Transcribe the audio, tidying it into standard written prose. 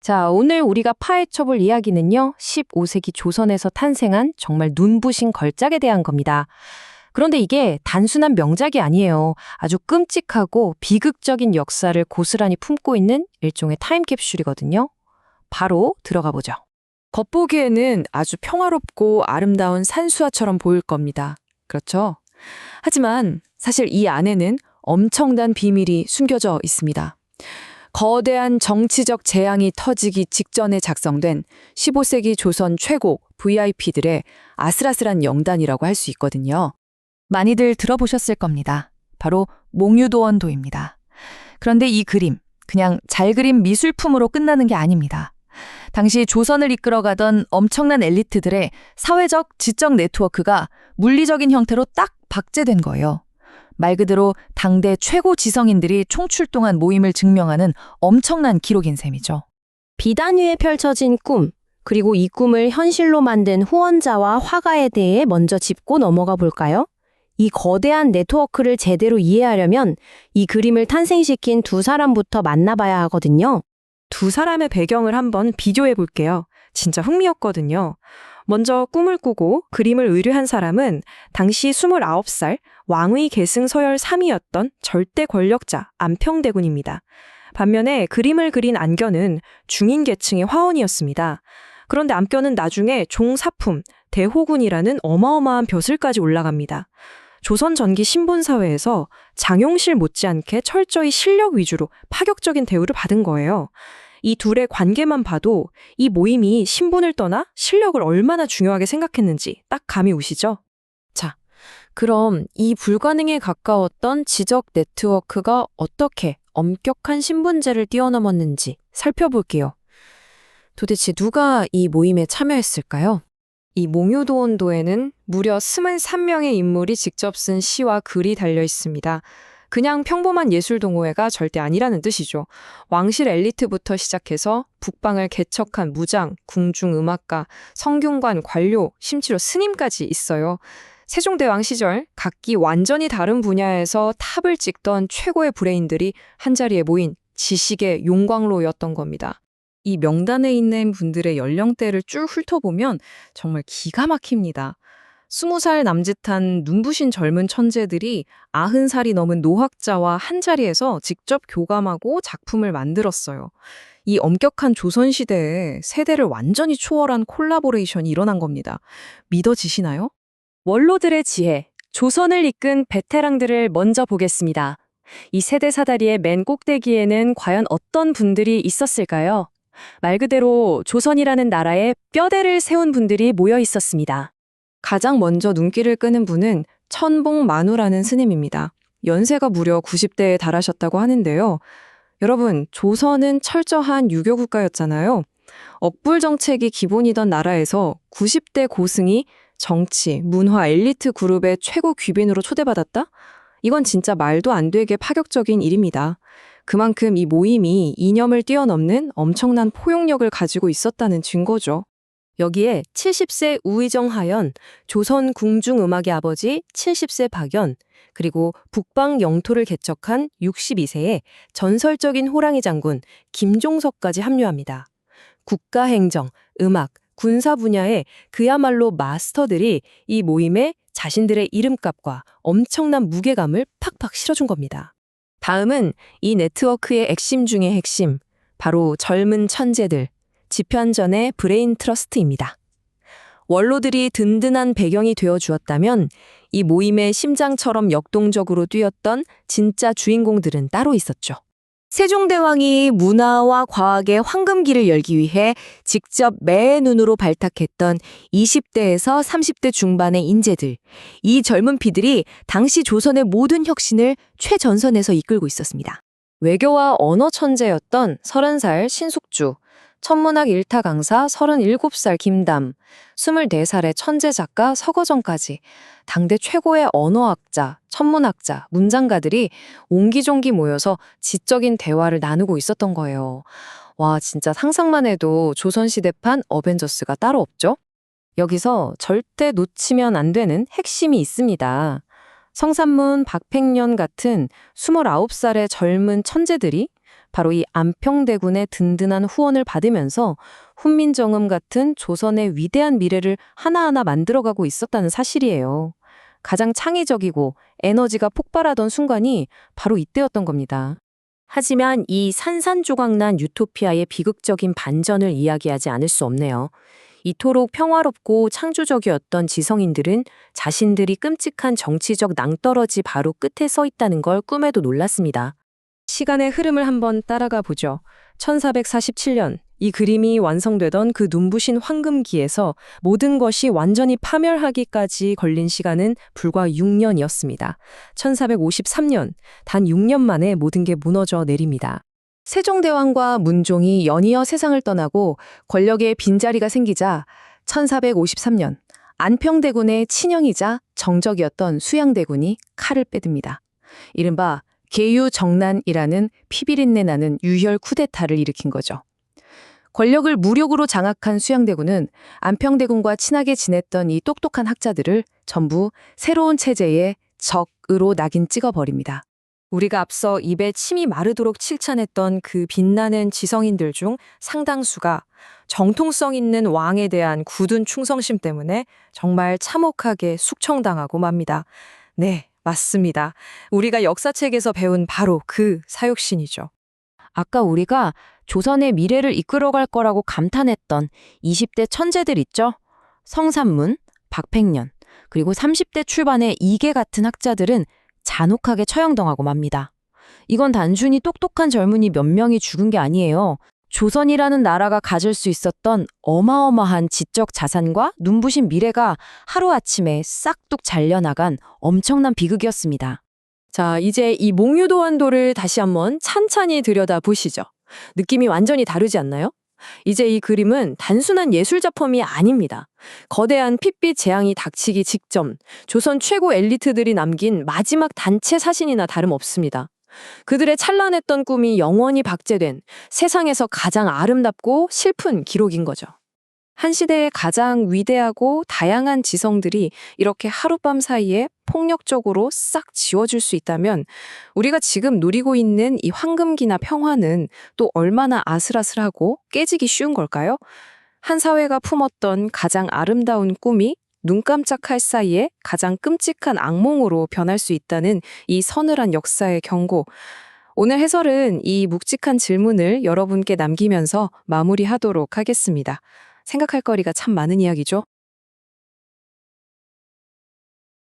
자, 오늘 우리가 파헤쳐볼 이야기는요, 15세기 조선에서 탄생한 정말 눈부신 걸작에 대한 겁니다. 그런데 이게 단순한 명작이 아니에요. 아주 끔찍하고 비극적인 역사를 고스란히 품고 있는 일종의 타임캡슐이거든요. 바로 들어가 보죠. 겉보기에는 아주 평화롭고 아름다운 산수화처럼 보일 겁니다. 그렇죠? 하지만 사실 이 안에는 엄청난 비밀이 숨겨져 있습니다. 거대한 정치적 재앙이 터지기 직전에 작성된 15세기 조선 최고 VIP들의 아슬아슬한 영단이라고 할 수 있거든요. 많이들 들어보셨을 겁니다. 바로 몽유도원도입니다. 그런데 이 그림, 그냥 잘 그린 미술품으로 끝나는 게 아닙니다. 당시 조선을 이끌어가던 엄청난 엘리트들의 사회적, 지적 네트워크가 물리적인 형태로 딱 박제된 거예요. 말 그대로 당대 최고 지성인들이 총출동한 모임을 증명하는 엄청난 기록인 셈이죠. 비단 위에 펼쳐진 꿈, 그리고 이 꿈을 현실로 만든 후원자와 화가에 대해 먼저 짚고 넘어가 볼까요? 이 거대한 네트워크를 제대로 이해하려면 이 그림을 탄생시킨 두 사람부터 만나봐야 하거든요. 두 사람의 배경을 한번 비교해 볼게요. 진짜 흥미였거든요. 먼저 꿈을 꾸고 그림을 의뢰한 사람은 당시 29살 왕의 계승 서열 3위였던 절대 권력자 안평대군입니다. 반면에 그림을 그린 안견은 중인 계층의 화원이었습니다. 그런데 안견은 나중에 종사품, 대호군이라는 어마어마한 벼슬까지 올라갑니다. 조선 전기 신분사회에서 장용실 못지않게 철저히 실력 위주로 파격적인 대우를 받은 거예요. 이 둘의 관계만 봐도 이 모임이 신분을 떠나 실력을 얼마나 중요하게 생각했는지 딱 감이 오시죠? 자, 그럼 이 불가능에 가까웠던 지적 네트워크가 어떻게 엄격한 신분제를 뛰어넘었는지 살펴볼게요. 도대체 누가 이 모임에 참여했을까요? 이 몽유도원도에는 무려 23명의 인물이 직접 쓴 시와 글이 달려 있습니다. 그냥 평범한 예술동호회가 절대 아니라는 뜻이죠. 왕실 엘리트부터 시작해서 북방을 개척한 무장, 궁중음악가, 성균관, 관료, 심지어 스님까지 있어요. 세종대왕 시절 각기 완전히 다른 분야에서 탑을 찍던 최고의 브레인들이 한자리에 모인 지식의 용광로였던 겁니다. 이 명단에 있는 분들의 연령대를 쭉 훑어보면 정말 기가 막힙니다. 20살 남짓한 눈부신 젊은 천재들이 90살이 넘은 노학자와 한자리에서 직접 교감하고 작품을 만들었어요. 이 엄격한 조선시대에 세대를 완전히 초월한 콜라보레이션이 일어난 겁니다. 믿어지시나요? 원로들의 지혜, 조선을 이끈 베테랑들을 먼저 보겠습니다. 이 세대 사다리의 맨 꼭대기에는 과연 어떤 분들이 있었을까요? 말 그대로 조선이라는 나라에 뼈대를 세운 분들이 모여 있었습니다. 가장 먼저 눈길을 끄는 분은 천봉만우라는 스님입니다. 연세가 무려 90대에 달하셨다고 하는데요. 여러분, 조선은 철저한 유교 국가였잖아요. 억불 정책이 기본이던 나라에서 90대 고승이 정치, 문화, 엘리트 그룹의 최고 귀빈으로 초대받았다? 이건 진짜 말도 안 되게 파격적인 일입니다. 그만큼 이 모임이 이념을 뛰어넘는 엄청난 포용력을 가지고 있었다는 증거죠. 여기에 70세 우의정 하연, 조선 궁중음악의 아버지 70세 박연, 그리고 북방 영토를 개척한 62세의 전설적인 호랑이 장군 김종석까지 합류합니다. 국가행정, 음악, 군사 분야의 그야말로 마스터들이 이 모임에 자신들의 이름값과 엄청난 무게감을 팍팍 실어준 겁니다. 다음은 이 네트워크의 핵심 중의 핵심, 바로 젊은 천재들, 집현전의 브레인 트러스트입니다. 원로들이 든든한 배경이 되어주었다면 이 모임의 심장처럼 역동적으로 뛰었던 진짜 주인공들은 따로 있었죠. 세종대왕이 문화와 과학의 황금기를 열기 위해 직접 매의 눈으로 발탁했던 20대에서 30대 중반의 인재들, 이 젊은 피들이 당시 조선의 모든 혁신을 최전선에서 이끌고 있었습니다. 외교와 언어 천재였던 30살 신숙주, 천문학 1타 강사 37살 김담, 24살의 천재 작가 서거정까지 당대 최고의 언어학자, 천문학자, 문장가들이 옹기종기 모여서 지적인 대화를 나누고 있었던 거예요. 와, 진짜 상상만 해도 조선시대판 어벤져스가 따로 없죠? 여기서 절대 놓치면 안 되는 핵심이 있습니다. 성산문, 박팽년 같은 29살의 젊은 천재들이 바로 이 안평대군의 든든한 후원을 받으면서 훈민정음 같은 조선의 위대한 미래를 하나하나 만들어가고 있었다는 사실이에요. 가장 창의적이고 에너지가 폭발하던 순간이 바로 이때였던 겁니다. 하지만 이 산산조각난 유토피아의 비극적인 반전을 이야기하지 않을 수 없네요. 이토록 평화롭고 창조적이었던 지성인들은 자신들이 끔찍한 정치적 낭떠러지 바로 끝에 서 있다는 걸 꿈에도 놀랐습니다. 시간의 흐름을 한번 따라가 보죠. 1447년 이 그림이 완성되던 그 눈부신 황금기에서 모든 것이 완전히 파멸하기까지 걸린 시간은 불과 6년이었습니다. 1453년, 단 6년 만에 모든 게 무너져 내립니다. 세종대왕과 문종이 연이어 세상을 떠나고 권력의 빈자리가 생기자 1453년 안평대군의 친형이자 정적이었던 수양대군이 칼을 빼듭니다. 이른바 계유정난이라는 피비린내 나는 유혈 쿠데타를 일으킨 거죠. 권력을 무력으로 장악한 수양대군은 안평대군과 친하게 지냈던 이 똑똑한 학자들을 전부 새로운 체제의 적으로 낙인 찍어버립니다. 우리가 앞서 입에 침이 마르도록 칭찬했던 그 빛나는 지성인들 중 상당수가 정통성 있는 왕에 대한 굳은 충성심 때문에 정말 참혹하게 숙청당하고 맙니다. 네, 맞습니다. 우리가 역사책에서 배운 바로 그 사육신이죠. 아까 우리가 조선의 미래를 이끌어갈 거라고 감탄했던 20대 천재들 있죠? 성산문, 박팽년, 그리고 30대 출반의 이계 같은 학자들은 잔혹하게 처형당하고 맙니다. 이건 단순히 똑똑한 젊은이 몇 명이 죽은 게 아니에요. 조선이라는 나라가 가질 수 있었던 어마어마한 지적 자산과 눈부신 미래가 하루아침에 싹둑 잘려나간 엄청난 비극이었습니다. 자, 이제 이 몽유도원도를 다시 한번 찬찬히 들여다보시죠. 느낌이 완전히 다르지 않나요? 이제 이 그림은 단순한 예술작품이 아닙니다. 거대한 핏빛 재앙이 닥치기 직전 조선 최고 엘리트들이 남긴 마지막 단체 사진이나 다름없습니다. 그들의 찬란했던 꿈이 영원히 박제된 세상에서 가장 아름답고 슬픈 기록인 거죠. 한 시대의 가장 위대하고 다양한 지성들이 이렇게 하룻밤 사이에 폭력적으로 싹 지워질 수 있다면 우리가 지금 누리고 있는 이 황금기나 평화는 또 얼마나 아슬아슬하고 깨지기 쉬운 걸까요? 한 사회가 품었던 가장 아름다운 꿈이 눈 깜짝할 사이에 가장 끔찍한 악몽으로 변할 수 있다는 이 서늘한 역사의 경고. 오늘 해설은 이 묵직한 질문을 여러분께 남기면서 마무리하도록 하겠습니다. 생각할 거리가 참 많은 이야기죠.